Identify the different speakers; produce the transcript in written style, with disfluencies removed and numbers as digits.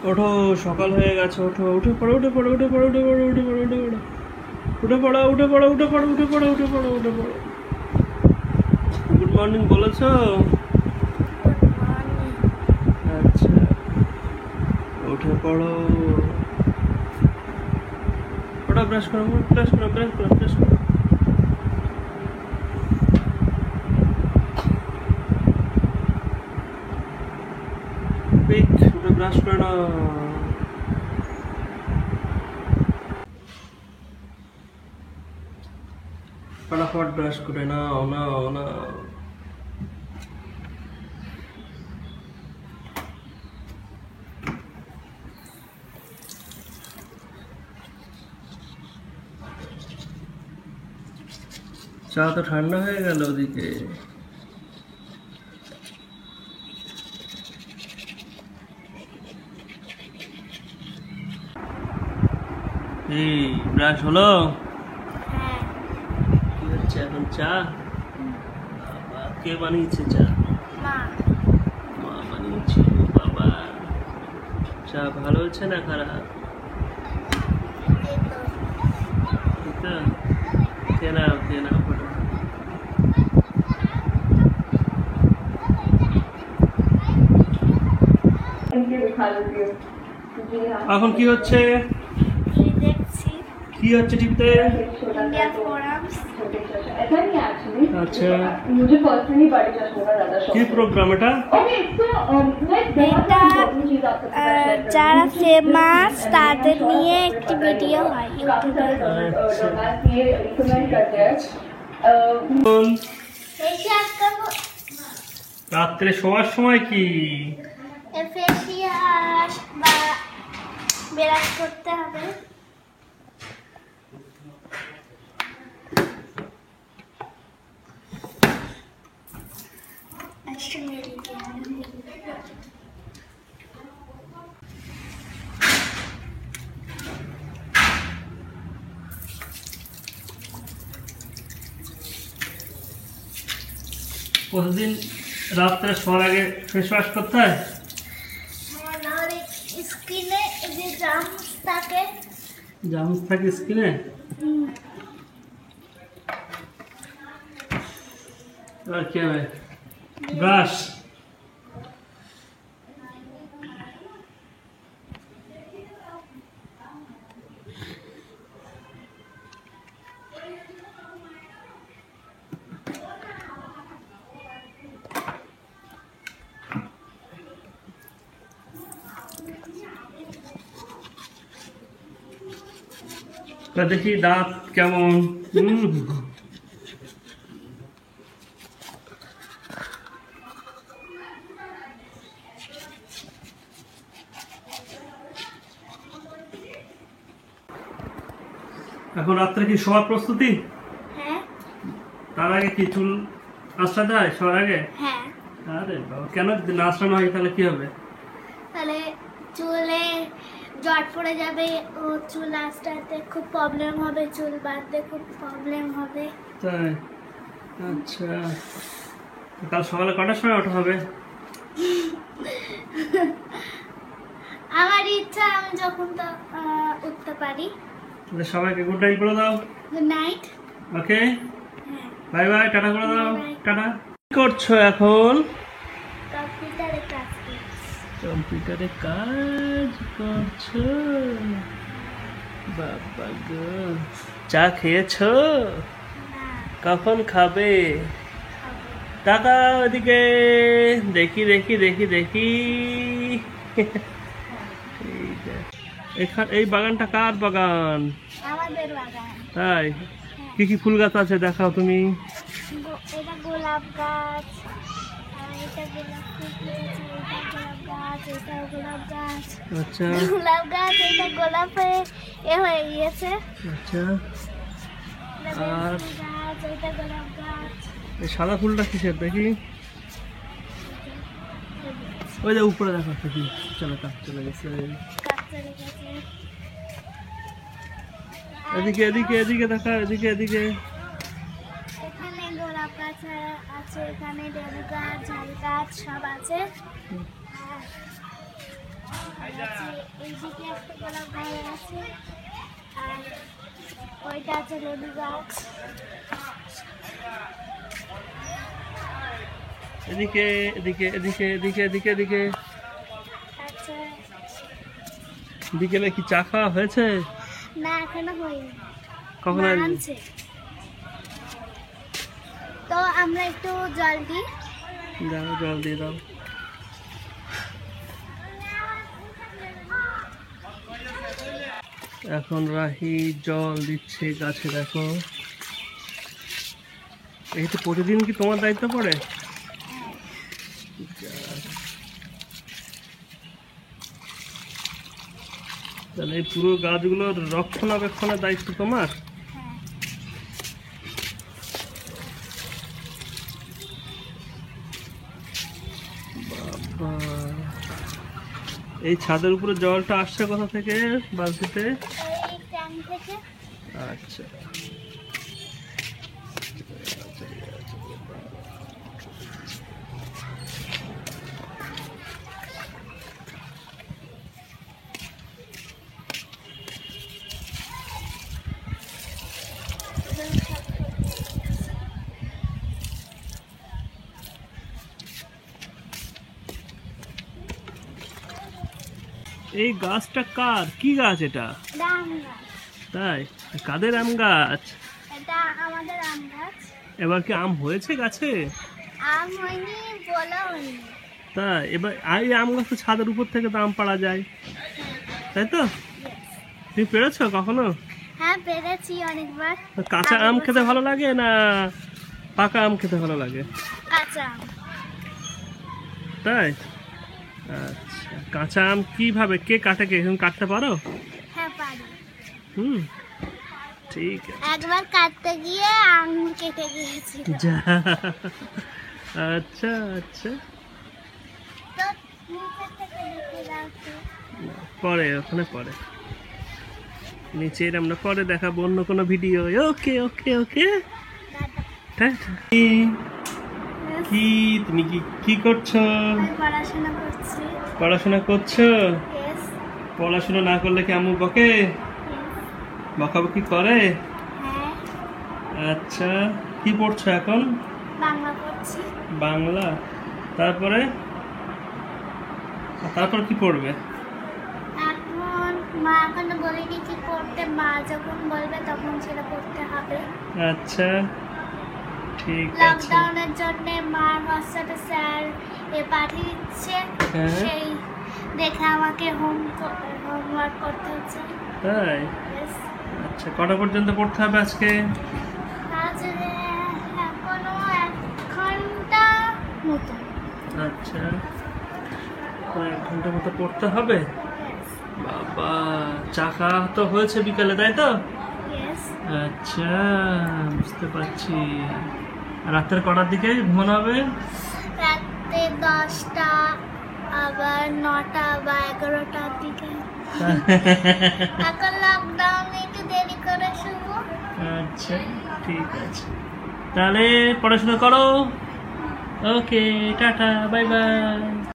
Speaker 1: ওঠো, সকাল হয়ে গেছে। ওঠো, উঠে পড়ো, উঠে পড়ো, উঠে পড়ো, উঠে পড়ো, উঠে পড়ো, উঠে পড়ো, উঠে পড়ো, উঠে পড়ো, উঠে পড়ো, উঠে পড়ো, উঠে পড়ো, উঠে পড়ো। গুড মর্নিং বলেছো? আচ্ছা, উঠে পড়ো। ওটা ব্রাশ করো, ব্রাশ করো, ব্রাশ করো, ব্রাশ করো। উঠে ব্রাশ করে নাও। फटाफट ब्रश करे नाओ नाओ नाओ। चा तो ठंडा हो गेल ओदिके। Brush hello? এখন চা বাবা কে বানিয়েছে? চা মা বানিয়েছে। বাবা চা ভালো হচ্ছে না খারাপ? এখন কি হচ্ছে? কি হচ্ছে টিভিতে? अच्छा मुझे पर्सनली बड़ी चश्मा ज्यादा शौक है। प्रोग्राम এটা
Speaker 2: যারা ফেমাস তাদের নিয়ে একটি ভিডিও হয় ইউটিউবে।
Speaker 1: রাত্রে শোয়ার সময় কি
Speaker 2: ফেসিয়াল বা ব্রাশ করতে হবে।
Speaker 1: প্রতিদিন রাত্রে শোয়ার আগে ফেস ওয়াশ করতে হয়?
Speaker 2: স্কিনে যে জার্মস থাকে।
Speaker 1: জার্মস থাকে স্কিনে? আর কি হবে? ব্রাশ দেখি দাঁত কেমন। এখন রাত্রে কি শোয়ার প্রস্তুতি?
Speaker 2: হ্যাঁ।
Speaker 1: তার আগে কি চুল আঁচড়াতে হয় শোয়ার আগে?
Speaker 2: হ্যাঁ।
Speaker 1: আরে বাবা, কেন না আঁচড়ানো হয় তাহলে কি হবে?
Speaker 2: তাহলে চুলে জট পড়ে যাবে, ও চুল আঁচড়াতে খুব প্রবলেম হবে, চুল বাঁধতে খুব প্রবলেম হবে।
Speaker 1: তাই? আচ্ছা, কাল সকালে কটার সময় ওঠা হবে?
Speaker 2: আমার ইচ্ছা আমি যখন তো উঠতে পারি।
Speaker 1: সবাইকে গুড নাইট বলে দাও।
Speaker 2: Good night.
Speaker 1: Okay, bye bye, tata করে দাও। টাটা। কি করছো এখন?
Speaker 2: কম্পিউটারে কাজ করছি।
Speaker 1: কম্পিউটারে কাজ করছো? বাবা গো, চা খেয়েছো? কখন খাবে? টাকা ওদিকে দেখি দেখি দেখি দেখি। এই বাগানটা কার বাগান?
Speaker 2: আমাদের বাগান।
Speaker 1: তাই? কি কি ফুল গাছ আছে দেখাও তুমি।
Speaker 2: এটা গোলাপ গাছ, এটা গোলাপ গাছ, এটা গোলাপ গাছ।
Speaker 1: আচ্ছা,
Speaker 2: গোলাপ গাছ, এটা গোলাপ হয়ে গিয়েছে।
Speaker 1: আচ্ছা, আর
Speaker 2: গাছ, এটা গোলাপ গাছ।
Speaker 1: এই সাদা ফুলটা কিসের দেখি? ওই যে উপরে দেখো কি চলে কাজ চলে গেছে। এদিকে এদিকে এদিকে দেখা, এদিকে এদিকে।
Speaker 2: এখানে গোলাপ গাছ আছে, এখানে লেবু গাছ, ঝাল গাছ সব আছে। এইদিকে একটা গোলাপ ঘর আছে, আর ওইটা আছে লেবু গাছ।
Speaker 1: এদিকে এদিকে এদিকে এদিকে এদিকে এদিকে।
Speaker 2: আচ্ছা,
Speaker 1: বিকেলে কি চা খাওয়া হয়েছে?
Speaker 2: না এখনো হয়নি।
Speaker 1: কখন
Speaker 2: মা
Speaker 1: আসবে?
Speaker 2: আনছে। তো আমরা একটু জল দিই।
Speaker 1: দাও, জল দিয়ে দাও। এখন রাহি জল দিচ্ছে গাছে, দেখো। এই তো প্রতিদিন কি তোমার দায়িত্ব পড়ে? তাহলে এই পুরো গাছগুলোর রক্ষণাবেক্ষণের দায়িত্ব তোমার? বাবা, এই ছাদের উপরে জলটা আসছে কোথা থেকে বালতিতে?
Speaker 2: এই ট্যাঙ্ক থেকে।
Speaker 1: আচ্ছা, এই গাছটা কার? কি গাছ এটা?
Speaker 2: আম গাছ।
Speaker 1: তাই? কাদের আম গাছ?
Speaker 2: এটা আমাদের আম গাছ।
Speaker 1: এবার কি আম হয়েছে গাছে?
Speaker 2: আম হয়নি, বলা হয়নি।
Speaker 1: তাই? এবার এই আম গাছ তো ছাদের উপর থেকে তো আম পাড়া যায়, তাই তো? তুমি পেরেছো কখনো?
Speaker 2: হ্যাঁ, পেরেছি অনেকবার।
Speaker 1: কাঁচা আম খেতে ভালো লাগে না পাকা আম খেতে ভালো লাগে?
Speaker 2: কাঁচা আম।
Speaker 1: তাই? আচ্ছা, কাঁচা আম কিভাবে কে কাটে? কে এখন কাটতে পারো?
Speaker 2: হ্যাঁ, পারি।
Speaker 1: হুম, ঠিক আছে।
Speaker 2: একবার কাটতে গিয়ে আঙুল কেটে গিয়েছিল।
Speaker 1: যা, আচ্ছা আচ্ছা,
Speaker 2: তো নিচে থেকে দেখে দাও তো।
Speaker 1: পরে ওখানে পরে নিচের আমরা পরে দেখাবো অন্য কোনো ভিডিও। ওকে ওকে ওকে,
Speaker 2: দাদা,
Speaker 1: কি তুমি কি কি করছো?
Speaker 2: আমি পড়াশোনা করছি।
Speaker 1: পড়াশোনা করছো?
Speaker 2: Yes,
Speaker 1: পড়াশোনা না করলে কি আম্মু বকে?
Speaker 2: yes,
Speaker 1: বকাবকি করে?
Speaker 2: হ্যাঁ,
Speaker 1: আচ্ছা, কি পড়ছো এখন?
Speaker 2: বাংলা পড়ছি।
Speaker 1: বাংলা। তারপরে তারপর কি পড়বে?
Speaker 2: এখন মা এখনো বলেনি কি পড়তে, মা যখন বলবে তখন সেটা পড়তে হবে।
Speaker 1: আচ্ছা, ঠিক আছে।
Speaker 2: লকডাউনের জন্য মার হোয়াটসঅ্যাপে স্যার পাঠিয়ে দিচ্ছে,
Speaker 1: হ্যাঁ।
Speaker 2: সেই দেখে আমাকে হোমওয়ার্ক করতে হচ্ছে।
Speaker 1: তাই?
Speaker 2: Yes,
Speaker 1: আচ্ছা, কটা পর্যন্ত পড়তে হবে আজকে?
Speaker 2: আজ এখনো 1 ঘন্টা মতো।
Speaker 1: আচ্ছা, 1 ঘন্টা মতো পড়তে হবে।
Speaker 2: Yes,
Speaker 1: বাবা, চা খাওয়া তো হয়েছে বিকালে, তাই তো?
Speaker 2: yes,
Speaker 1: আচ্ছা, বুঝতে পারছি। রাতের কটার দিকে ঘুমানো হবে?
Speaker 2: রাতে 10টা, আবার 9টা বা 11টার দিকে। এখন লকডাউনে একটু দেরি করে শুবো।
Speaker 1: আচ্ছা, ঠিক আছে, তাহলে পড়াশোনা করো। ওকে, টাটা, বাই বাই।